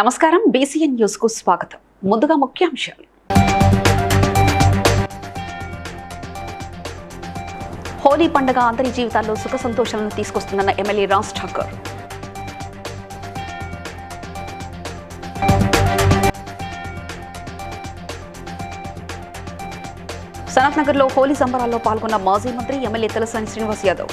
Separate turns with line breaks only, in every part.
నమస్కారం BCN news కు స్వాగతం. ముందుగా ముఖ్యాంశాలు. హోలీ పండుగ అందరి జీవితాల్లో సుఖ సంతోషాలను తీసుకొస్తుందన్న ఎమ్మెల్యే రాజ్ ఠాకూర్. సనత్ నగర్ లో హోలీ సంబరాల్లో పాల్గొన్న మాజీ మంత్రి ఎమ్మెల్యే తలసాని శ్రీనివాస్ యాదవ్.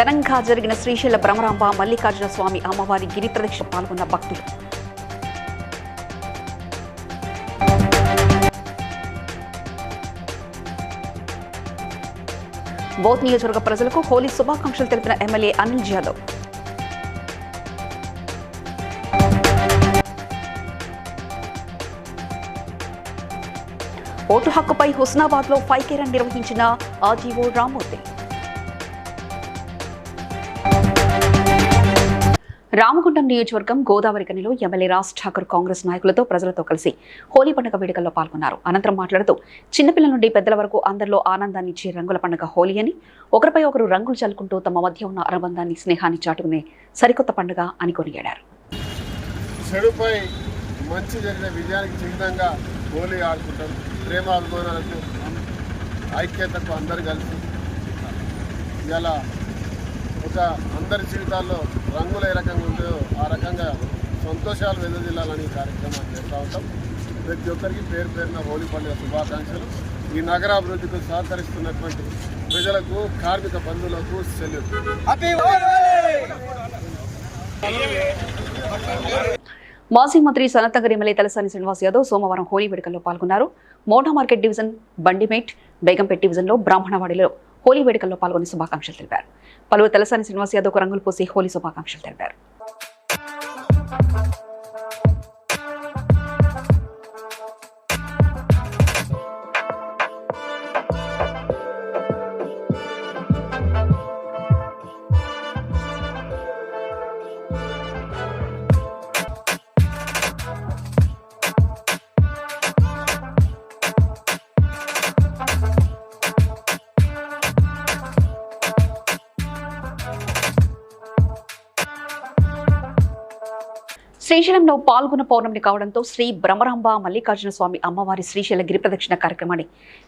ఘనంగా జరిగిన శ్రీశైల భ్రమరాంబ మల్లికార్జున స్వామి అమ్మవారి గిరి ప్రదక్షిణ పాల్గొన్న భక్తులు. బోత్ నియోజకవర్గ ప్రజలకు హోలీ శుభాకాంక్షలు తెలిపిన ఎమ్మెల్యే అనిల్ జాదవ్. ఓటు హక్కుపై హుస్నాబాద్ లో 5K రన్ నిర్వహించిన ఆర్టీఓ రామ్మూర్తి. రామగుండం నియోజకవర్గం గోదావరి కనిలో ఎమ్మెల్యే రాజ్ ఠాకూర్ కాంగ్రెస్ నాయకులతో ప్రజలతో కలిసి హోలీ పండుగ వేడుకల్లో పాల్గొన్నారు. అనంతరం మాట్లాడుతూ చిన్నపిల్లల నుండి పెద్దల వరకు అందరిలో ఆనందాన్ని ఇచ్చే రంగుల పండుగ హోలీ అని, ఒకరిపై ఒకరు రంగులు చల్లుకుంటూ తమ మధ్య ఉన్న అనుబంధాన్ని స్నేహాన్ని చాటుకునే సరికొత్త పండుగ అని కొనియాడారు.
చెడుపై మంచి జరిగిన విజయానికి చిహ్నంగా హోలీ ఆడుకుంటారు. ప్రేమాభిమానాలకు ఐక్యతకు అందరు కలిసి ఇలా ఒక అందరి జీవితాల్లో రంగులు ఏ రకంగా ఉంటుందో ఆ రకంగా సంతోషాలు వెదజల్లాలని కార్యక్రమాలు చేస్తూ ఉంటాం. ప్రతి ఒక్కరికి పేరు పేరున హోలీ పండుగ శుభాకాంక్షలు. ఈ నగరాభివృద్ధికి సహకరిస్తున్నటువంటి ప్రజలకు, కార్మిక బంధువులకు సెల్యూట్.
మాజీ మంత్రి సనత్ నగర్ ఎమ్మెల్యే తలసాని శ్రీనివాస్ యాదవ్ సోమవారం హోలీ వేడుకల్లో పాల్గొన్నారు. మోడా మార్కెట్ డివిజన్, బండిమేట్, బేగంపేట్ డివిజన్లో బ్రాహ్మణవాడిలో హోలీ వేడుకల్లో పాల్గొని శుభాకాంక్షలు తెలిపారు. పలువురు తలసాని శ్రీనివాస్ యాదవ్కు రంగులు పూసి హోలీ శుభాకాంక్షలు తెలిపారు. శ్రీశైలంలో పాల్గొన్న పౌర్ణమి కావడంతో శ్రీ భ్రమరాంబ మల్లికార్జున స్వామి అమ్మవారి శ్రీశైల గిరి ప్రదక్షిణ కార్యక్రమాన్ని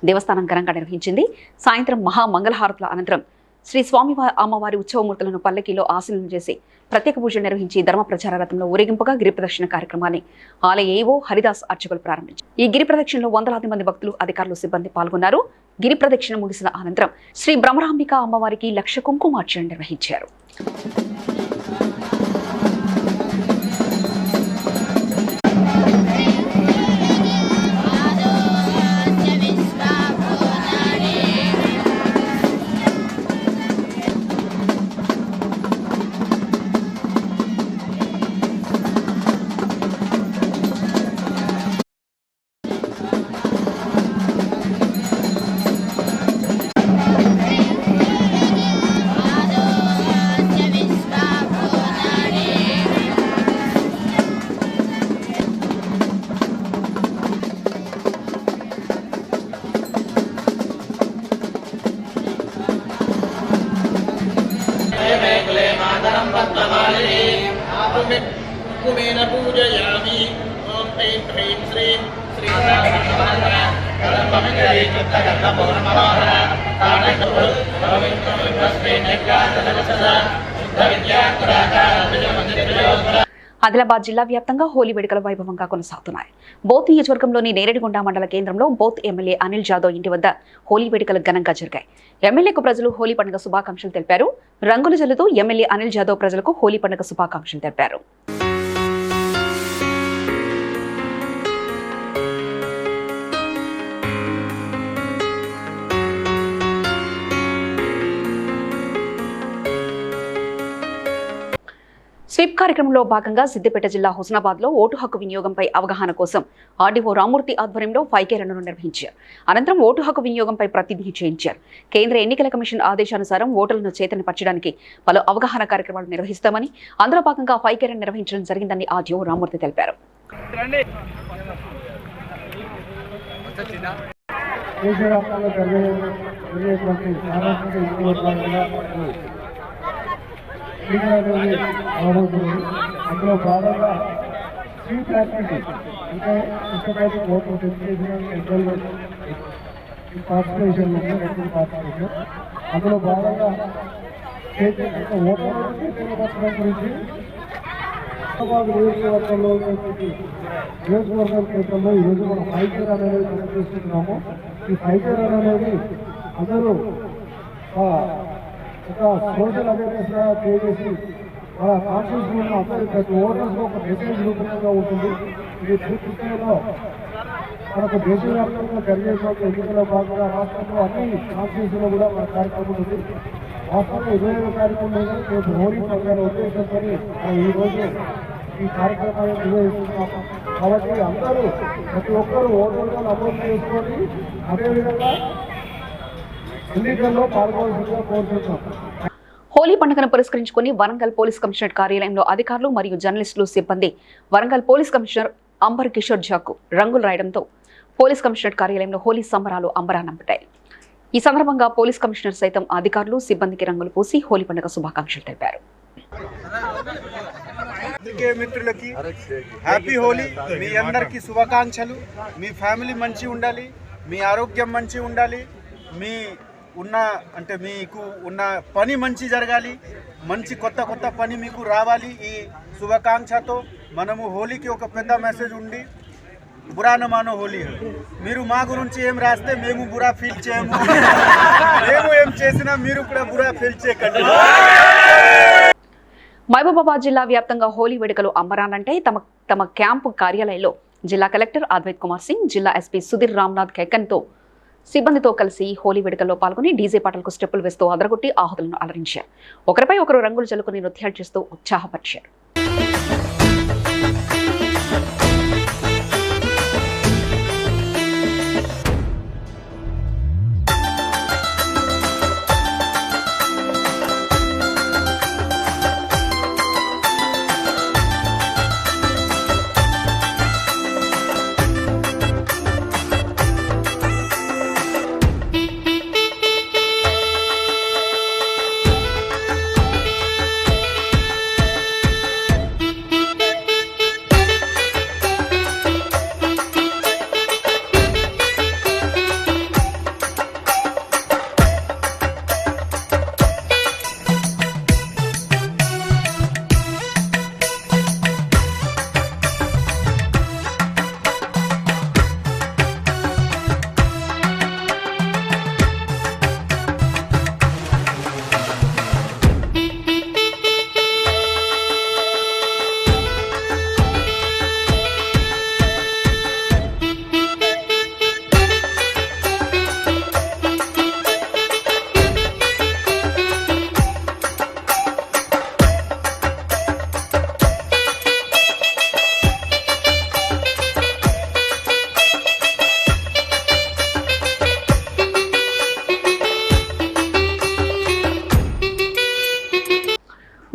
దేవస్థానం ఘనంగా నిర్వహించింది. సాయంత్రం మహామంగళహారతుల అనంతరం శ్రీ స్వామి అమ్మవారి ఉత్సవమూర్తులను పల్లకీలో ఆశీనులు చేసి ప్రత్యేక పూజలు నిర్వహించి ధర్మ ప్రచార రథంలో ఊరేగింపుగా గిరి ప్రదక్షిణ కార్యక్రమాన్ని ఆలయ ఏవో హరిదాస్ అర్చకులు ప్రారంభించారు. ఈ గిరి ప్రదక్షిణలో వందలాది మంది భక్తులు, అధికారులు, సిబ్బంది పాల్గొన్నారు. గిరి ప్రదక్షిణ ముగిసిన అనంతరం శ్రీ భ్రమరాంబిక అమ్మవారికి 1,00,000 కుంకుమార్చన నిర్వహించారు.
కుమేన పూజయామి. ఓం ఐం హ్రీం శ్రీం శ్రీ
ఆదిలాబాద్ జిల్లా వ్యాప్తంగా హోలీ వేడుకల వైభవంగా కొనసాగుతున్నాయి. బోత్ నియోజకవర్గంలోని నేరేడిగొండ మండల కేంద్రంలో బోత్ ఎమ్మెల్యే అనిల్ జాదవ్ ఇంటి వద్ద హోలీ వేడుకలు ఘనంగా జరిగాయి. ఎమ్మెల్యేకు ప్రజలు హోలీ పండుగ శుభాకాంక్షలు తెలిపారు. రంగులు జల్లుతూ ఎమ్మెల్యే అనిల్ జాదవ్ ప్రజలకు హోలీ పండుగ శుభాకాంక్షలు తెలిపారు. స్వీప్ కార్యక్రమంలో భాగంగా సిద్దిపేట జిల్లా హుస్నాబాద్ లో ఓటు హక్కు వినియోగంపై అవగాహన కోసం ఆర్డీఓ రామ్మూర్తి ఆధ్వర్యంలో 5K రన్ను నిర్వహించారు. అనంతరం ఓటు హక్కు వినియోగంపై ప్రతిజ్ఞ చేయించారు. కేంద్ర ఎన్నికల కమిషన్ ఆదేశానుసారం ఓటర్లను చైతన్యపరచడానికి పలు అవగాహన కార్యక్రమాలు నిర్వహిస్తామని, అందులో భాగంగా 5K రన్ నిర్వహించడం జరిగిందని ఆర్డీఓ రామ్మూర్తి తెలిపారు.
దేశవ్యాప్తంగా జరిగేటువంటి సార్వత్రిక ఎన్నికల అందులో భాగంగా ఫ్రీ ఫ్యాకల్టీ అంటే ఇష్టపడి ఓట్లు ఎన్నికల్లో పార్టిసిపేషన్ పార్టిసిపేషన్ అందులో భాగంగా ఓట్ల పత్రం గురించి హైదరాబాద్ నియోజకవర్గంలో నియోజకవర్గం కేంద్రంలో ఈరోజు మనం ఫైటర్ అనేది చేస్తున్నాము. ఈ ఫైటర్ అనేది అందరూ ఒక సోషల్ అవేర్నెస్ గా చేసి మన కాన్షియస్ ఉన్న అందరి ప్రతి ఓటర్స్ ఒక మెసేజ్ రూపంగా ఉంటుంది. ఇది పూర్తిలో మనకు దేశవ్యాప్తంగా జరిగేటువంటి ఎన్నికల భాగంగా రాష్ట్రంలో అన్ని కాన్స్టిట్యూన్స్ లో కూడా మన కార్యక్రమం ఉంది. రాష్ట్రంలో 25వ తారీఖు మీద రేపు హోలీ పండుగ ఉద్దేశంతో ఈ రోజు ఈ కార్యక్రమాన్ని నిర్వహిస్తున్నాం. కాబట్టి అందరూ ప్రతి ఒక్కరూ ఓటర్గా నమోదు చేసుకొని అదేవిధంగా ఎన్నికల్లో పాల్గొనాల్సిందిగా కోరుతున్నాం.
హోలీ పండుగను పురస్కరించుకుని వరంగల్ పోలీస్ కమిషనర్ కార్యాలయంలో అధికారులు మరియు జర్నలిస్టులు సిబ్బంది వరంగల్ పోలీస్ కమిషనర్ అంబర్ కిషోర్ ఝాకు రంగులు రాయడంతో పోలీస్ కమిషనర్ కార్యాలయంలో హోలీ సంబరాలు అంబరానంపటాయి. ఈ సందర్భంగా పోలీస్ కమిషనర్ సైతం అధికారులు సిబ్బందికి రంగులు పూసి హోలీ పండుగ శుభాకాంక్షలు తెలిపారు.
మిత్రులకి హ్యాపీ హోలీ. మీ అందరికీ శుభాకాంక్షలు. మీ ఫ్యామిలీ మంచి ఉండాలి, మీ ఆరోగ్యం మంచి ఉండాలి, మీకు ఉన్న పని మంచి జరగాలి, మంచి కొత్త పని మీకు రావాలి. ఈ శుభాకాంక్షతో మనము హోలీకి ఒక పెద్ద మెసేజ్ ఉంది, బురా న మానో హోలీ. మీరు మా గురించి ఏం రాస్తే మేము బురా ఫీల్ చేయము, మేము ఏం చేసినా మీరు కూడా బురా ఫీల్ చేయకండి.
మహబూబాబాద్ జిల్లా వ్యాప్తంగా హోలీ వేడుకలు అంబరానంటే తమ క్యాంపు కార్యాలయంలో జిల్లా కలెక్టర్ అద్వైత్ కుమార్ సింగ్, జిల్లా ఎస్పీ సుధీర్ రామ్నాథ్ ఖెక్కన్తో సిబ్బందితో కలిసి హోలీ వేడుకల్లో పాల్గొని డీజే పాటలకు స్టెప్పులు వేస్తూ అదరగొట్టి ఆహుతులను అలరించారు. ఒకరిపై ఒకరు రంగులు చల్లుకుని నృత్యాలు చేస్తూ ఉత్సాహపరిచారు.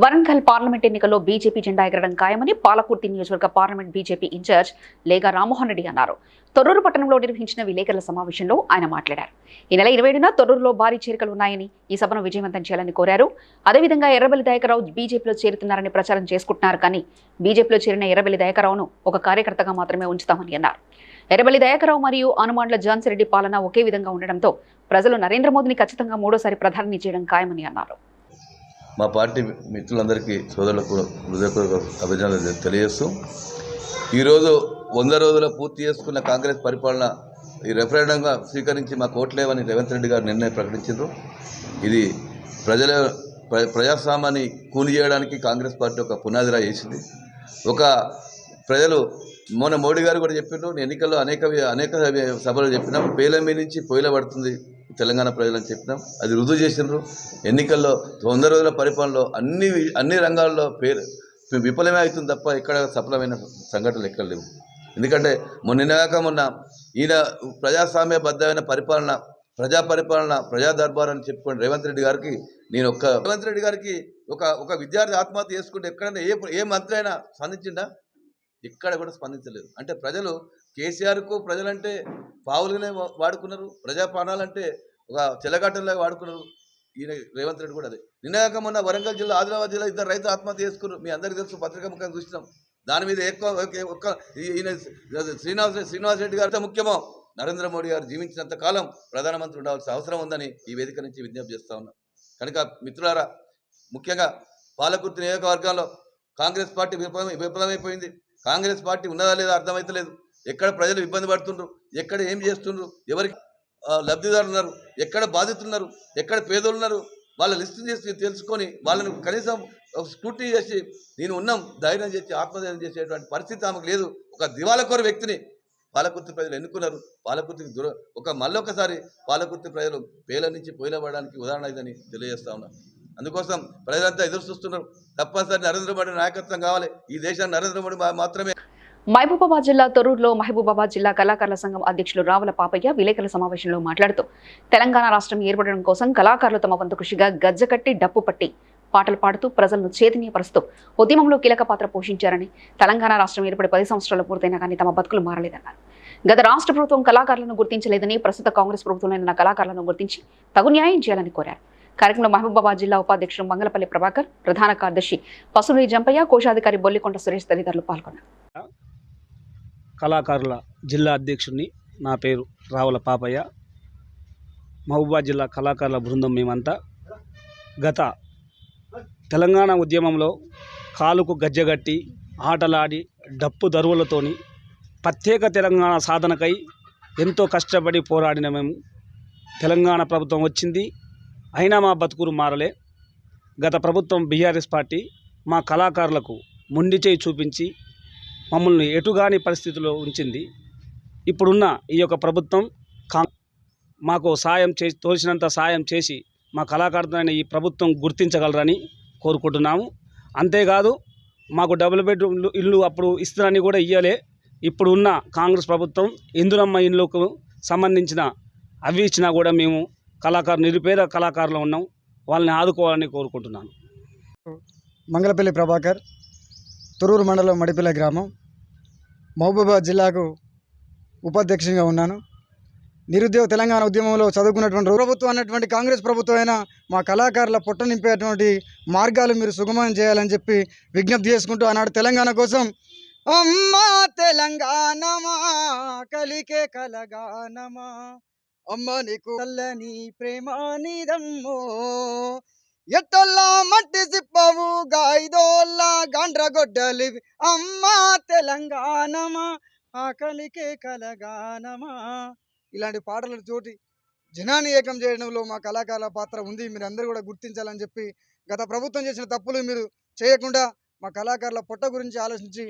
వరంగల్ పార్లమెంట్ ఎన్నికల్లో బీజేపీ జెండా ఎగరడం ఖాయమని పాలకుర్తి నియోజకవర్గ parliament BJP incharge Lega Rammohan Reddy అన్నారు. తొర్రూరు పట్టణంలో నిర్వహించిన విలేకరుల సమావేశంలో ఆయన మాట్లాడారు. ఈ నెల 27న తొర్రూరులో భారీ చేరికలు ఉన్నాయని, ఈ సభను విజయవంతం చేయాలని కోరారు. అదేవిధంగా ఎర్రబెల్లి దయాకర్రావు బీజేపీలో చేరుతున్నారని ప్రచారం చేసుకుంటున్నారు. కానీ బీజేపీలో చేరిన ఎర్రబెల్లి దయాకర్రావును ఒక కార్యకర్తగా మాత్రమే ఉంచుతామని అన్నారు. ఎర్రబెల్లి దయాకర్రావు మరియు ఆనుమాండ్ల ఝాన్సీ రెడ్డి పాలన ఒకే విధంగా ఉండడంతో ప్రజలు నరేంద్ర మోదీని ఖచ్చితంగా మూడోసారి ప్రధాని చేయడం ఖాయమని అన్నారు.
మా పార్టీ మిత్రులందరికీ సోదరులకు హృదయపూర్వక అభినందనలు తెలియజేస్తూ ఈరోజు 100 రోజుల పూర్తి చేసుకున్న కాంగ్రెస్ పరిపాలన ఈ రెఫరెండంగా స్వీకరించి మాకు ఓట్లేవని రేవంత్ రెడ్డి గారు నిర్ణయం ప్రకటించారు. ఇది ప్రజాస్వామ్యాన్ని కూలి చేయడానికి కాంగ్రెస్ పార్టీ ఒక పునాదిరా చేసింది. ప్రజలు మొన్న మోడీ గారు కూడా చెప్పారు, ఎన్నికల్లో అనేక సభలు చెప్పినాం, పేల మీద నుంచి పొయ్యిల పడుతుంది తెలంగాణ ప్రజలని చెప్పినాం. అది రుజువు చేసినారు. ఎన్నికల్లో 100 రోజుల పరిపాలనలో అన్ని రంగాల్లో విఫలమే అవుతుంది తప్ప ఇక్కడ సఫలమైన సంఘటనలు ఎక్కడ లేవు. ఎందుకంటే మొన్న ఈయన ప్రజాస్వామ్యబద్ధమైన పరిపాలన, ప్రజా దర్బార్ అని చెప్పుకోండి రేవంత్ రెడ్డి గారికి రేవంత్ రెడ్డి గారికి ఒక విద్యార్థి ఆత్మహత్య చేసుకుంటే ఎక్కడైనా ఏ మంత్రి అయినా స్పందించిందా? ఇక్కడ కూడా స్పందించలేదు. అంటే ప్రజలు కేసీఆర్కు ప్రజలంటే పావులుగానే వాడుకున్నారు, ప్రజా ప్రాణాలంటే ఒక చెలగాటంలాగా వాడుకున్నారు. ఈయన రేవంత్ రెడ్డి కూడా అదే. నిన్నగాక మొన్న వరంగల్ జిల్లా, ఆదిలాబాద్ జిల్లా 2 రైతులు ఆత్మహత్య చేసుకున్నారు. మీ అందరికీ తెలుసు, పత్రికా ముఖంగా చూసినాం. దాని మీద ఈయన శ్రీనివాస్ రెడ్డి గారితో ముఖ్యమో నరేంద్ర మోడీ గారు జీవించినంత కాలం ప్రధానమంత్రి ఉండాల్సిన అవసరం ఉందని ఈ వేదిక నుంచి విజ్ఞప్తి చేస్తా ఉన్నా. కనుక మిత్రులారా, ముఖ్యంగా పాలకుర్తి నియోజకవర్గంలో కాంగ్రెస్ పార్టీ విఫలమైపోయింది. కాంగ్రెస్ పార్టీ ఉన్నదా లేదా అర్థమైతలేదు. ఎక్కడ ప్రజలు ఇబ్బంది పడుతుండ్రు, ఎక్కడ ఏం చేస్తుండ్రు, ఎవరికి లబ్ధిదారులు ఉన్నారు, ఎక్కడ బాధితులున్నారు, ఎక్కడ పేదలు ఉన్నారు, వాళ్ళ లిస్టు చేసి తెలుసుకొని వాళ్ళని కనీసం స్క్రూటినీ చేసి నేను ఉన్నాం ధైర్యం చేసి ఆత్మధైర్యం చేసేటువంటి పరిస్థితి ఆమెకు లేదు. ఒక దివాళకోరు వ్యక్తిని పాలకుర్తి ప్రజలు ఎన్నుకున్నారు. పాలకుర్తికి మళ్ళొకసారి పాలకుర్తి ప్రజలు పేల నుంచి పోయిలబడడానికి ఉదాహరణ ఇదని తెలియజేస్తా ఉన్నారు. అందుకోసం ప్రజలంతా ఎదురు చూస్తున్నారు. తప్పనిసరి నరేంద్ర మోడీ నాయకత్వం కావాలి. ఈ దేశాన్ని నరేంద్ర మోడీ మాత్రమే.
మహబూబాబాద్ జిల్లా తొర్రూరులో మహబూబాబాద్ జిల్లా కళాకారుల సంఘం అధ్యక్షులు రావుల పాపయ్య విలేకరుల సమావేశంలో మాట్లాడుతూ తెలంగాణ రాష్ట్రం ఏర్పడడం కోసం కళాకారులు తమ వంతు కృషిగా గజ్జకట్టి డప్పు పట్టి పాటలు పాడుతూ ప్రజలను చైతన్యపరుస్తూ ఉద్యమంలో కీలక పాత్ర పోషించారని, తెలంగాణ రాష్ట్రం ఏర్పడి 10 సంవత్సరాలు పూర్తయినా కానీ తమ బతుకులు మారలేదన్నారు. గత రాష్ట్ర ప్రభుత్వం కళాకారులను గుర్తించలేదని, ప్రస్తుత కాంగ్రెస్ ప్రభుత్వంలో కళాకారులను గుర్తించి తగు న్యాయం చేయాలని కోరారు. కార్యక్రమంలో మహబూబాబాద్ జిల్లా ఉపాధ్యక్షుడు మంగళపల్లి ప్రభాకర్, ప్రధాన కార్యదర్శి పసునూరి జంపయ్య, కోశాధికారి బొల్లికొండ సురేష్ తదితరులు పాల్గొన్నారు.
కళాకారుల జిల్లా అధ్యక్షుడిని, నా పేరు రావుల పాపయ్య. మహబూబాబాద్ జిల్లా కళాకారుల బృందం మేమంతా గత తెలంగాణ ఉద్యమంలో కాలుకు గజ్జగట్టి ఆటలాడి డప్పు దరువులతోని ప్రత్యేక తెలంగాణ సాధనకై ఎంతో కష్టపడి పోరాడిన మేము. తెలంగాణ ప్రభుత్వం వచ్చింది, అయినా మా బతుకులు మారలే. గత ప్రభుత్వం బీఆర్ఎస్ పార్టీ మా కళాకారులకు మొండి చేయి చూపించి మమ్మల్ని ఎటుగాని పరిస్థితిలో ఉంచింది. ఇప్పుడున్న ఈ యొక్క ప్రభుత్వం మాకు తోచినంత సాయం చేసి మా కళాకారులైన ఈ ప్రభుత్వం గుర్తించగలరని కోరుకుంటున్నాము. అంతేకాదు, మాకు డబుల్ బెడ్రూమ్ ఇల్లు అప్పుడు ఇస్తారని కూడా ఇయ్యలే. ఇప్పుడు ఉన్న కాంగ్రెస్ ప్రభుత్వం ఇందిరమ్మ ఇళ్ళకు సంబంధించిన అవి ఇచ్చినా కూడా మేము నిరుపేద కళాకారులు ఉన్నాం, వాళ్ళని ఆదుకోవాలని కోరుకుంటున్నాను.
మంగళపల్లి ప్రభాకర్, తొర్రూరు మండలం మడిపిల్ల గ్రామం, మహబూబాబాద్ జిల్లాకు ఉపాధ్యక్షునిగా ఉన్నాను. నిరుద్యోగ తెలంగాణ ఉద్యమంలో చదువుకున్నటువంటి ప్రభుత్వం అన్నటువంటి కాంగ్రెస్ ప్రభుత్వం అయినా మా కళాకారుల పొట్ట నింపేటువంటి మార్గాలు మీరు సుగమం చేయాలని చెప్పి విజ్ఞప్తి చేసుకుంటూ ఆనాడు తెలంగాణ కోసం అమ్మా తెలంగాణమా కలికే కలగానమా అమ్మ నీకు నీ ప్రేమ నీదమ్మో ఎట్టొల్లా మట్టి సిప్పవు గాయిదోల్లా గాండ్రగొడ్డలి అమ్మా తెలంగాణమా ఆకలికే కలగానమా. ఇలాంటి పాటల తోటి జనాన్ని ఏకం చేయడంలో మా కళాకారుల పాత్ర ఉంది, మీరు అందరూ కూడా గుర్తించాలని చెప్పి గత ప్రభుత్వం చేసిన తప్పులు మీరు చేయకుండా మా కళాకారుల పొట్ట గురించి ఆలోచించి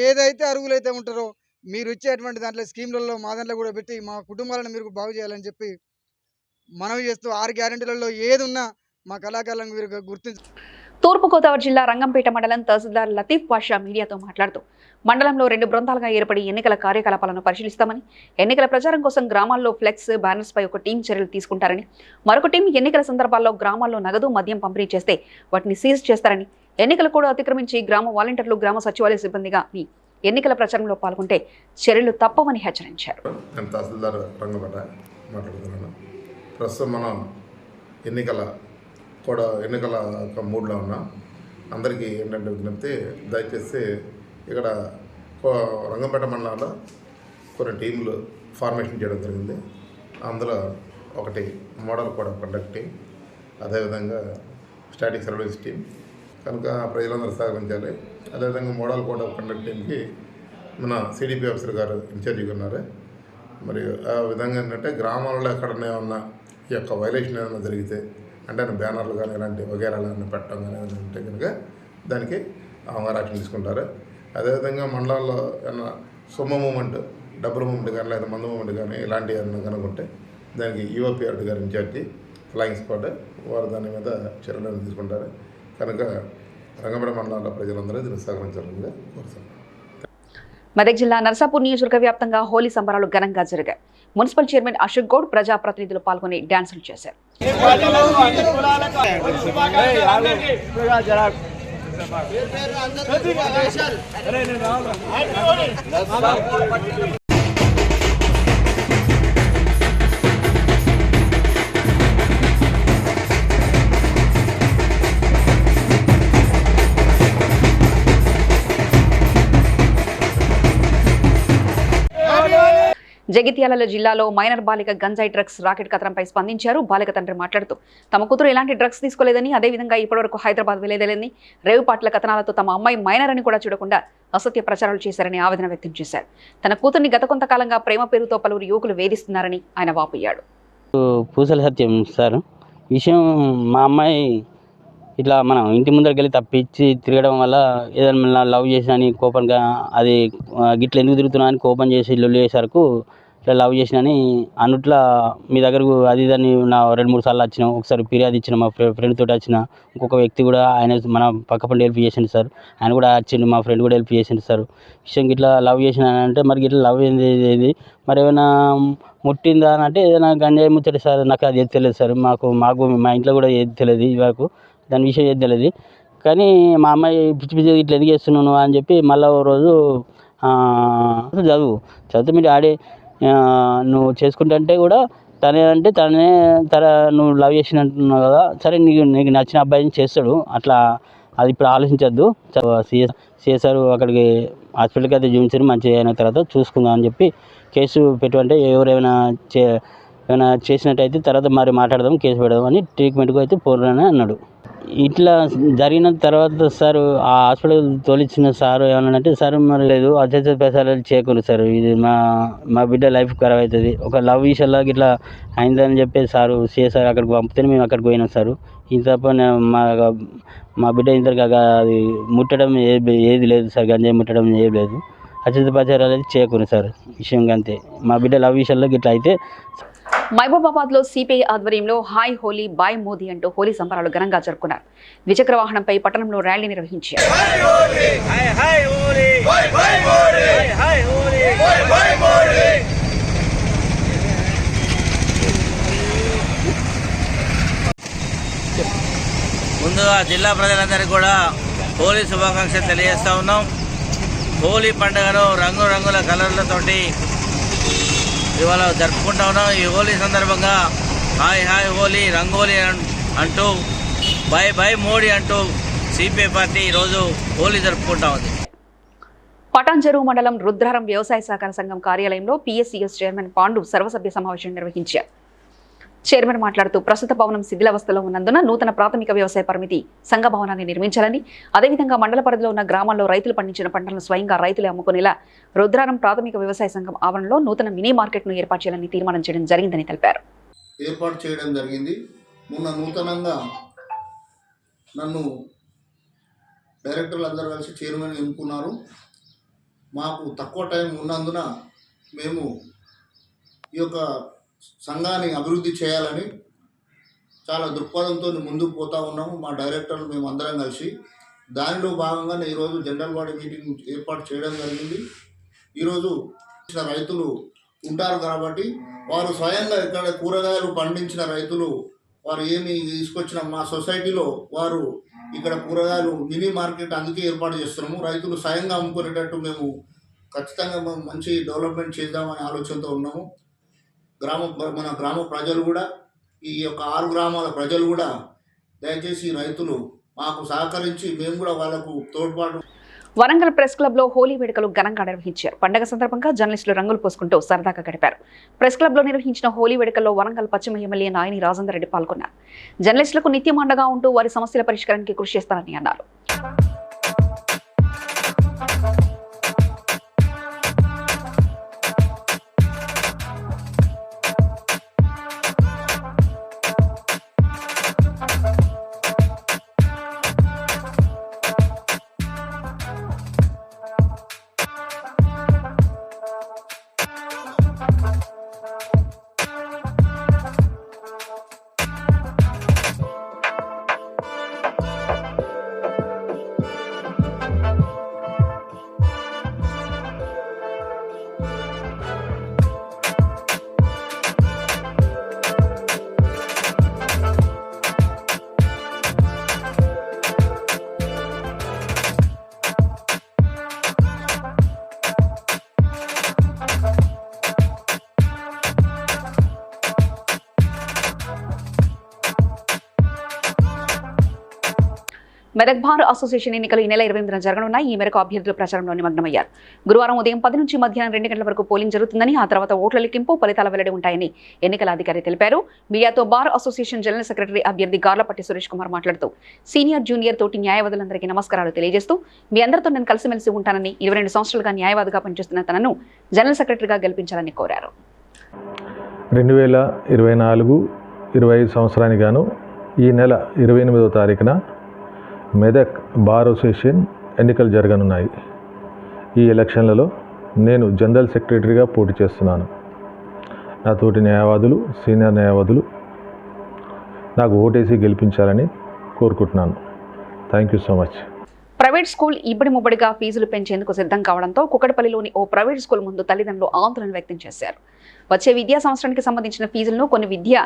ఏదైతే అర్హులైతే ఉంటారో మీరు ఇచ్చేటువంటి దాంట్లో స్కీమ్లలో మా దాంట్లో కూడా పెట్టి మా కుటుంబాలను మీరు బాగు చేయాలని చెప్పి మనవి చేస్తూ 6 గ్యారెంటీలలో ఏది ఉన్నా మా కళాకారులను మీరు గుర్తించారు.
తూర్పుగోదావరి జిల్లా రంగంపేట మండలం తహసీల్దార్ లతీఫ్ పాషా మీడియాతో మాట్లాడుతూ మండలంలో 2 బృందాలుగా ఏర్పడి ఎన్నికల కార్యకలాపాలను పరిశీలిస్తామని, ఎన్నికల ప్రచారం కోసం గ్రామాల్లో ఫ్లెక్స్ బ్యానర్స్ పై ఒక టీం చర్యలు తీసుకుంటారని, మరొక టీం ఎన్నికల సందర్భాల్లో గ్రామాల్లో నగదు మద్యం పంపిణీ చేస్తే వాటిని సీజ్ చేస్తారని, ఎన్నికలు కూడా అతిక్రమించి గ్రామ వాలంటీర్లు గ్రామ సచివాలయ సిబ్బందిగా ఎన్నికల ప్రచారంలో పాల్గొంటే చర్యలు తప్పవని హెచ్చరించారు.
తహసీల్దార్ రంగంపేట మాట్లాడుతున్నాను. ప్రస్తుతం మనం ఎన్నికల మూడ్లో ఉన్నాం. అందరికీ ఏంటంటే విజ్ఞప్తి, దయచేసి ఇక్కడ రంగంపేట మండలంలో కొన్ని టీంలు ఫార్మేషన్ చేయడం జరిగింది. అందులో ఒకటి model code of conduct team, అదేవిధంగా స్టాటిక్ సర్వీస్ టీం. కనుక ప్రజలందరూ సహకరించాలి. అదేవిధంగా మోడల్ కోడ్ ఆఫ్ కండక్ట్ టీంకి మన సిడిపి ఆఫీసర్ గారు ఇన్ఛార్జిగా ఉన్నారు. మరి ఆ విధంగా ఏంటంటే గ్రామాలలో ఎక్కడనే ఉన్న ఈ యొక్క వైలేషన్ ఏమైనా జరిగితే అంటే బ్యానర్లు కానీ ఇలాంటి వగేరాలు కానీ పెట్టడం కానీ ఏదైనా ఉంటే కనుక దానికి యాక్షన్ తీసుకుంటారు. అదేవిధంగా మండలాల్లో ఏమైనా సొమ్ము మూమెంట్, డబ్బుల మూమెంట్ కానీ లేదా మందు మూమెంట్ కానీ ఇలాంటివి ఏమైనా కనుక్కుంటే దానికి ఈఓపీఆర్టీ గారు ఇన్ఛార్జి ఫ్లయింగ్ స్క్వాడ్ వారు దాని మీద చర్యలు తీసుకుంటారు. కనుక రంగంపేట మండలాల్లో ప్రజలందరూ దీన్ని సహకరించాలని కోరుతున్నాను.
మెదక్ జిల్లా నర్సాపూర్ నియోజకవర్గ వ్యాప్తంగా హోలీ సంబరాలు ఘనంగా జరిగాయి. మున్సిపల్ చైర్మన్ అశోక్ గౌడ్, ప్రజాప్రతినిధులు పాల్గొని డ్యాన్సులు చేశారు. జగిత్యాల జిల్లాలో మైనర్ బాలిక గంజాయి డ్రగ్స్ రాకెట్ కథనంపై స్పందించారు. బాలిక తండ్రి మాట్లాడుతూ తమ కూతురు ఎలాంటి డ్రగ్స్ తీసుకోలేదని, అదేవిధంగా ఇప్పటివరకు హైదరాబాద్ వెళ్లేదని, రేవు పాటల కథనాలతో తమ అమ్మాయి మైనర్ అని కూడా చూడకుండా అసత్య ప్రచారాలు చేశారని ఆవేదన వ్యక్తం చేశారు. తన కూతుర్ని గత కొంతకాలంగా ప్రేమ పేరుతో పలువురు యువకులు వేధిస్తున్నారని ఆయన వాపోయాడు.
పూసల సత్యం సార్, విషయం మా అమ్మాయి ఇట్లా మనం ఇంటి ముందరికి వెళ్ళి తప్పించి తిరగడం వల్ల ఏదైనా లవ్ చేసినని కోపంగా అది గిట్ల ఎందుకు తిరుగుతున్నా అని కోపం చేసి లొల్లి చేసేసరికి ఇట్లా లవ్ చేసినని అన్నట్లా మీ దగ్గరకు అది ఇదని నా 2-3 సార్లు వచ్చినాం. ఒకసారి ఫిర్యాదు ఇచ్చిన మా ఫ్రెండ్ తోటి వచ్చిన, ఇంకొక వ్యక్తి కూడా ఆయన మన పక్క పండి హెల్ప్ చేసిండు సార్, ఆయన కూడా వచ్చిండు, మా ఫ్రెండ్ కూడా హెల్ప్ చేసిండు సార్. విషయం గిట్లా లవ్ చేసిన అంటే మరి గిట్లా లవ్ ఏంది మరి ఏమైనా ముట్టిందా అని అంటే ఏదైనా గంజాయి ముచ్చట సార్, నాకు అది ఏది తెలియదు సార్. మాకు మా ఇంట్లో కూడా ఏది తెలియదు, ఇవరకు దాని విషయం ఏది తెలియదు. కానీ మా అమ్మాయి పిచ్చి పిచ్చి ఇట్లా ఎందుకు చేస్తున్నాను అని చెప్పి మళ్ళీ ఓ రోజు చదువుతే మీరు ఆడే నువ్వు చేసుకుంటే కూడా తనే నువ్వు లవ్ చేసినట్టున్నావు కదా, సరే నీకు నచ్చిన అబ్బాయిని చేస్తాడు, అట్లా అది ఇప్పుడు ఆలోచించద్దు. సిఎస్ఆర్ అక్కడికి హాస్పిటల్కి అయితే చూపించారు, మంచిగా అయిన తర్వాత చూసుకుందాం అని చెప్పి కేసు పెట్టమంటే ఏమైనా చేసినట్టయితే తర్వాత మరి మాట్లాడదాం, కేసు పెడదాం అని ట్రీట్మెంట్కి అయితే పోరాని అన్నాడు. ఇట్లా జరిగిన తర్వాత సార్ ఆ హాస్పిటల్ తోలిచ్చిన సార్ ఏమన్నాడంటే, సార్ మరి లేదు అత్యవసర ప్రసారాలు చేయకూడదు సార్, ఇది మా బిడ్డ లైఫ్ ఖరాబ్ అవుతుంది, ఒక లవ్ విషయంలో ఇట్లా అయిందని చెప్పి సారు సిఎస్ఆర్ అక్కడికి పంపితే మేము అక్కడికి పోయినాం సార్. ఇంత తప్ప మా బిడ్డ ఇంతకు అది ముట్టడం ఏది లేదు సార్, గంజాయి ముట్టడం ఏది లేదు, అత్యవసర ప్రచారాలు అయితే చేయకూడదు సార్. విషయం అంతే, మా బిడ్డ లవ్ విషయంలో ఇట్లా అయితే.
మహబూబాబాద్ లో సిపిఐ ఆధ్వర్యంలో హాయ్ హోలీ బాయ్ మోదీ అంటూ హోలీ సంబరాలు ఘనంగా జరుపుకున్నారు. ద్విచక్ర వాహనంపై పట్టణంలో ర్యాలీ నిర్వహించారు.
ముందుగా జిల్లా ప్రజలందరికీ కూడా హోలీ శుభాకాంక్షలు తెలియజేస్తూ ఉన్నాం. హోలీ పండుగను రంగురంగుల కలర్లతోటి ఇవాళ జరుపుకుంటా ఉన్నాం. ఈ హోలీ సందర్భంగా హాయ్ హాయ్ హోలీ రంగోలీ అంటూ బై మోడీ అంటూ సిపిఐ పార్టీ ఈరోజు హోలీ జరుపుకుంటా ఉంది.
పటాన్చెరు మండలం రుద్రారం వ్యవసాయ సహకార సంఘం కార్యాలయంలో పిఎస్సిఎస్ చైర్మన్ పాండు సర్వసభ్య సమావేశం నిర్వహించారు. చైర్మన్ మాట్లాడుతూ ప్రస్తుత భవనం శిథిలావస్థలో ఉన్నందున నూతన ప్రాథమిక వ్యవసాయ పరిమితి సంఘ భవనాన్ని నిర్మించాలని, అదేవిధంగా మండల పరిధిలో ఉన్న గ్రామాల్లో రైతులు పండించిన పంటలను స్వయంగా రైతులే అమ్ముకునేలా రుద్రారం ప్రాథమిక వ్యవసాయ సంఘం ఆవరణలో నూతన మినీ మార్కెట్ను ఏర్పాటు చేయాలని తీర్మానం చేయడం జరిగిందని తెలిపారు.
ఏర్పాటు చేయడం జరిగింది. మొన్న నూతనంగా నన్ను డైరెక్టర్లు అందరూ కలిసి చైర్మన్ ఎన్నుకున్నారు. మాకు తక్కువ టైం ఉన్నందున మేము ఈ యొక్క సంఘాన్ని అభివృద్ధి చేయాలని చాలా దృక్పథంతో ముందుకు పోతూ ఉన్నాము. మా డైరెక్టర్లు మేము అందరం కలిసి దానిలో భాగంగానే ఈరోజు జనరల్ బాడీ మీటింగ్ ఏర్పాటు చేయడం జరిగింది. ఈరోజు రైతులు ఉంటారు కాబట్టి వారు స్వయంగా ఇక్కడ కూరగాయలు పండించిన రైతులు వారు ఏమి తీసుకొచ్చిన మా సొసైటీలో వారు ఇక్కడ కూరగాయలు మినీ మార్కెట్ అందుకే ఏర్పాటు చేస్తున్నాము. రైతులు స్వయంగా అమ్ముకునేటట్టు మేము ఖచ్చితంగా మంచి డెవలప్మెంట్ చేద్దామనే ఆలోచనతో ఉన్నాము. మన గ్రామ ప్రజలు కూడా ఈ యొక్క 6 గ్రామాల ప్రజలు కూడా దయచేసి రైతులు మాకు సహకరించి మేము కూడా వాళ్ళకు తోడ్పాటు.
వరంగల్ ప్రెస్ క్లబ్ లో హోలీ వేడుకలు ఘనంగా నిర్వహించారు. పండుగ సందర్భంగా జర్నలిస్టులు రంగులు పోసుకుంటూ సరదాగా గడిపారు. ప్రెస్ క్లబ్ లో నిర్వహించిన హోలీ వేడుకల్లో వరంగల్ పశ్చిమ ఎమ్మెల్యే నాయని రాజేందర్ రెడ్డి పాల్గొన్నారు. జర్నలిస్టులకు నిత్యం అండగా ఉంటూ వారి సమస్యల పరిష్కారానికి కృషి చేస్తారని అన్నారు. మెదక్ బార్ అసోసియేషన్ ఎన్నికలు ఈ నెల 28న జరగనున్నాయి. ఈ మేరకు అభ్యర్థులు ప్రచారంలో నిమగ్నమయ్యారు. గురువారం ఉదయం 10 నుంచి మధ్యాహ్నం 2 గంటల వరకు పోలింగ్ జరుగుతుందని, ఆ తర్వాత ఓట్ల లెక్కింపు, ఫలితాల వెల్లడి ఉంటాయని ఎన్నికల అధికారి తెలిపారు. మీడియాతో బార్ అసోసియేషన్ జనరల్ సెక్రటరీ అభ్యర్థి గార్లపట్టి సురేష్ కుమార్ మాట్లాడుతూ సీనియర్ జూనియర్ తోటి న్యాయవాదులందరికీ నమస్కారాలు తెలియజేస్తూ మీ అందరితో నేను కలిసిమెలిసి ఉంటానని, 22 సంవత్సరాలుగా న్యాయవాదిగా పనిచేస్తున్న తనను జనరల్ సెక్రటరీగా గెలిపించాలని కోరారు.
2024-25 సంవత్సరానికి గాను ఈ నెల 28వ తారీఖున మెదక్ బార్ అసోసియేషన్ ఎన్నికలు జరగనున్నాయి. ఈ ఎలక్షన్లలో నేను జనరల్ సెక్రటరీగా పోటీ చేస్తున్నాను. నా తోటి న్యాయవాదులు, సీనియర్ న్యాయవాదులు నాకు ఓటేసి గెలిపించాలని కోరుకుంటున్నాను. Thank you so much.
Private school ఇబ్బడి ముబ్బడిగా ఫీజులు పెంచేందుకు సిద్ధం కావడంతో కుకటపల్లిలోని ఓ ప్రైవేట్ స్కూల్ ముందు తల్లిదండ్రులు ఆందోళన వ్యక్తం చేశారు. వచ్చే విద్యా సంవత్సరానికి సంబంధించిన ఫీజులను కొన్ని విద్యా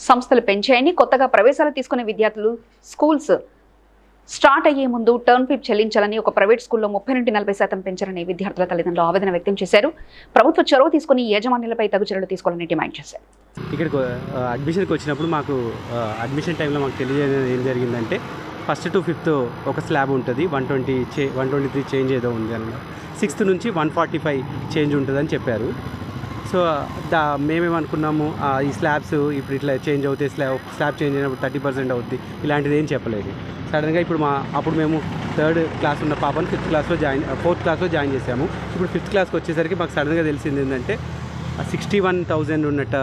సంస్థలు పెంచాయని, కొత్తగా ప్రవేశాలు తీసుకునే విద్యార్థులు స్కూల్స్ స్టార్ట్ అయ్యే ముందు టర్న్ ఫీ చెల్లించాలని, ఒక ప్రైవేట్ స్కూల్లో 30 నుండి 40% పెంచాలని విద్యార్థుల తల్లిదండ్రులు ఆవేదన వ్యక్తం చేశారు. ప్రభుత్వ చొరవ తీసుకుని యాజమాన్యాలపై తగు చర్యలు తీసుకోవాలని డిమాండ్ చేశారు.
ఇక్కడికి అడ్మిషన్కి వచ్చినప్పుడు మాకు అడ్మిషన్ టైంలో మాకు తెలియజేయడం ఏం జరిగిందంటే, 1st to 5th ఒక స్లాబ్ ఉంటుంది, 123 చేంజ్ ఏదో ఉంది అన్న, 6th నుంచి 145 చేంజ్ ఉంటుందని చెప్పారు. సో మేమేమనుకున్నాము, ఈ స్లాబ్స్ ఇప్పుడు ఇట్లా చేంజ్ అవుతాయి, స్లాబ్ చేంజ్ అయినప్పుడు 30% అవుద్ది, ఇలాంటిది ఏం చెప్పలేదు. సడన్గా ఇప్పుడు అప్పుడు మేము 3rd క్లాస్ ఉన్న పాపను 4th క్లాస్లో జాయిన్ చేసాము. ఇప్పుడు 5th క్లాస్కి వచ్చేసరికి మాకు సడన్గా తెలిసింది ఏంటంటే 61,000 ఉన్నట్ట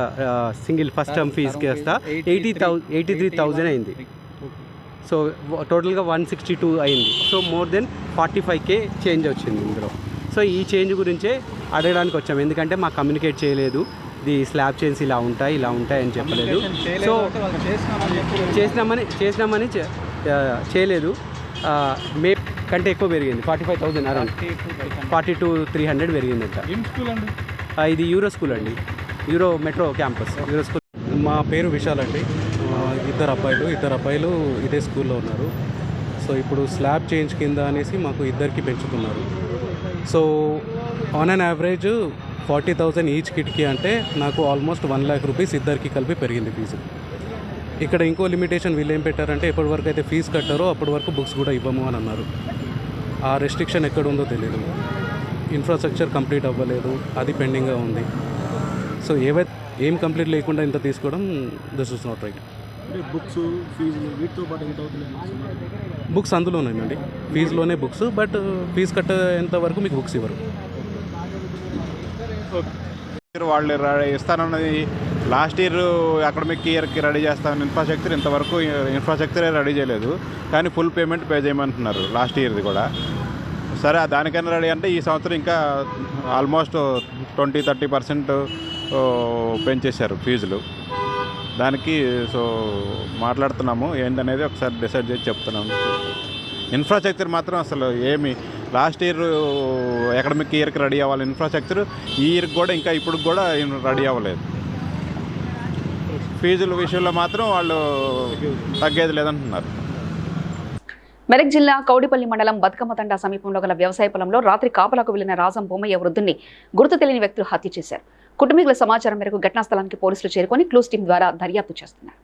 సింగిల్ ఫస్ట్ టర్మ్ ఫీజుకి వస్తా 83,000 అయింది. సో టోటల్గా 162 అయింది. So more than 45K change వచ్చింది ఇందులో. సో ఈ చేంజ్ గురించే అడగడానికి వచ్చాము, ఎందుకంటే మాకు కమ్యూనికేట్ చేయలేదు, ది స్లాబ్ చేంజ్ ఇలా ఉంటాయి అని చెప్పలేదు. సో చేసినామని చేయలేదు. మే కంటే ఎక్కువ పెరిగింది, 45,000 అరౌండ్ 42,300 పెరిగిందట. ఇది యూరో స్కూల్ అండి, euro metro campus euro school.
మా పేరు విశాల్ అండి. ఇద్దరు అబ్బాయిలు ఇదే స్కూల్లో ఉన్నారు. సో ఇప్పుడు స్లాబ్ చేంజ్ కింద అనేసి మాకు ఇద్దరికి పెంచుతున్నారు. So on an average 40,000 each కిట్కి అంటే నాకు ఆల్మోస్ట్ 1 lakh రూపీస్ ఇద్దరికి కలిపి పెరిగింది ఫీజు. ఇక్కడ ఇంకో లిమిటేషన్ వీళ్ళు ఏం పెట్టారంటే, ఎప్పటి వరకు అయితే ఫీజు కట్టారో అప్పటి వరకు బుక్స్ కూడా ఇవ్వము అని అన్నారు. ఆ రెస్ట్రిక్షన్ ఎక్కడ ఉందో తెలియదు. ఇన్ఫ్రాస్ట్రక్చర్ కంప్లీట్ అవ్వలేదు, అది పెండింగ్గా ఉంది. సో ఏం కంప్లీట్ లేకుండా ఇంత తీసుకోవడం this is not right.
Books ఫీజులు వీటితో పాటు ఎంత అవుతుంది?
బుక్స్ అందులోనేనండి, ఫీజులోనే బుక్స్, బట్ ఫీజు కట్టేంత వరకు మీకు బుక్స్ ఇవ్వరు.
వాళ్ళు ఇస్తానన్నది లాస్ట్ ఇయర్ అకాడమిక్ ఇయర్కి రెడీ చేస్తామని ఇంతవరకు ఇన్ఫ్రాస్ట్రక్చరే రెడీ చేయలేదు, కానీ ఫుల్ పేమెంట్ పే చేయమంటున్నారు లాస్ట్ ఇయర్ది కూడా. సరే దానికైనా రెడీ అంటే ఈ సంవత్సరం ఇంకా ఆల్మోస్ట్ 20-30% పెంచేశారు ఫీజులు. దానికి సో మాట్లాడుతున్నాము, ఏంటనేది ఒకసారి డిసైడ్ చేసి చెప్తున్నాము. ఇన్ఫ్రాస్ట్రక్చర్ మాత్రం అసలు ఏమి లాస్ట్ ఇయర్ అకాడమిక్ ఇయర్కి రెడీ అవ్వాలి ఇన్ఫ్రాస్ట్రక్చర్, ఈ ఇయర్కి కూడా ఇంకా ఇప్పుడు కూడా రెడీ అవ్వలేదు. ఫీజుల విషయంలో మాత్రం వాళ్ళు తగ్గేది లేదంటున్నారు.
మెదక్ జిల్లా కౌడిపల్లి మండలం బతుకమ్మ తండా సమీపంలో గల వ్యవసాయ పొలంలో రాత్రి కాపలాకు వెళ్లిన రాజం బొమ్మయ్య వృద్ధుని గుర్తు తెలియని వ్యక్తులు హత్య చేశారు. కుటుంబీకుల సమాచారం మేరకు ఘటనా స్థలానికి పోలీసులు చేరుకొని క్లూస్ టీం ద్వారా దర్యాప్తు చేస్తున్నారు.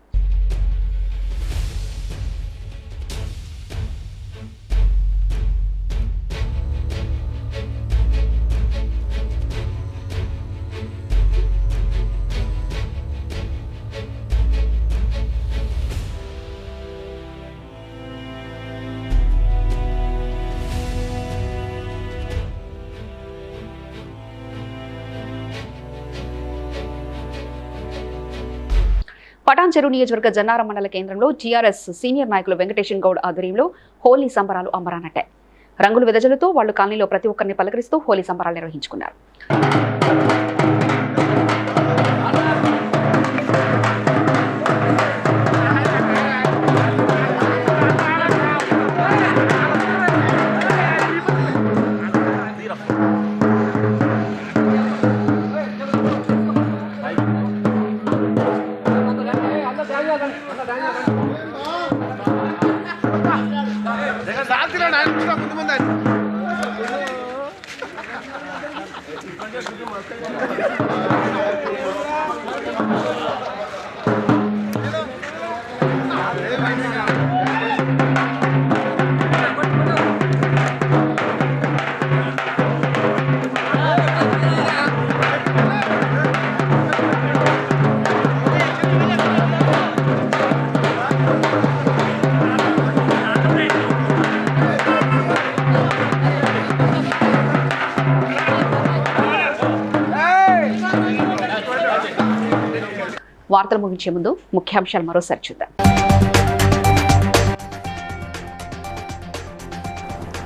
పటాన్ చెరువు నియోజకవర్గ జన్నారం మండల కేంద్రంలో టీఆర్ఎస్ సీనియర్ నాయకులు వెంకటేశ్వర గౌడ్ ఆధ్వర్యంలో హోలీ సంబరాలు అంబరానట్టాయి. రంగుల వెదజలతో వాళ్లు కాలనీలో ప్రతి ఒక్కరిని పలకరిస్తూ హోలీ సంబరాలు నిర్వహించుకున్నారు. వార్తలు ముగించే ముందు ముఖ్యాంశాలు మరోసారి చూద్దాం.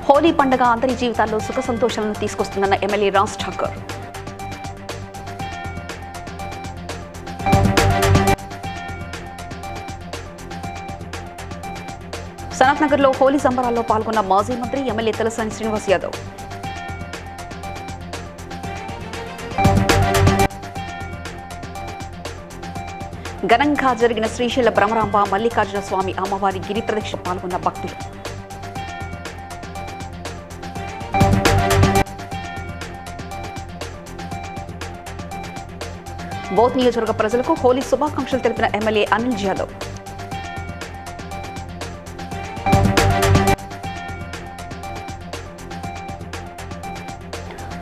హోలీ పండుగ అందరి జీవితాల్లో సుఖ సంతోషాలను తీసుకొస్తుందన్న ఎమ్మెల్యే రాజ్ ఠాకూర్. సనత్ నగర్ లో హోలీ సంబరాల్లో పాల్గొన్న మాజీ మంత్రి ఎమ్మెల్యే తలసాని శ్రీనివాస్ యాదవ్. ఘనంగా జరిగిన శ్రీశైల భ్రమరాంబ మల్లికార్జున స్వామి అమ్మవారి గిరి ప్రదక్షిణ పాల్గొన్న భక్తులు. బోత్ నియోజకవర్గ ప్రజలకు హోలీ శుభాకాంక్షలు తెలిపిన ఎమ్మెల్యే అనిల్ యాదవ్.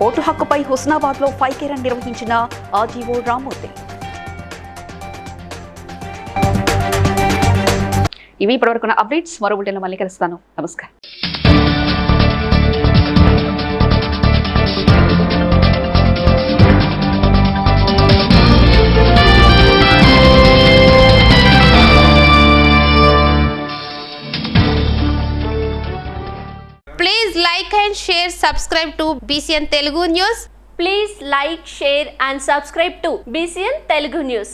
ఓటు హక్కుపై హుస్నాబాద్ లో 5K రన్ నిర్వహించిన ఆర్టీఓ రామ్మూర్తి. ఇవి ఇప్పటివరకున్న అప్డేట్స్. మరో బులెటిన్లో మళ్ళీ కలుస్తాను. నమస్కారం.
Please like and share, subscribe to BCN Telugu News.
Please like, share and subscribe to BCN Telugu News.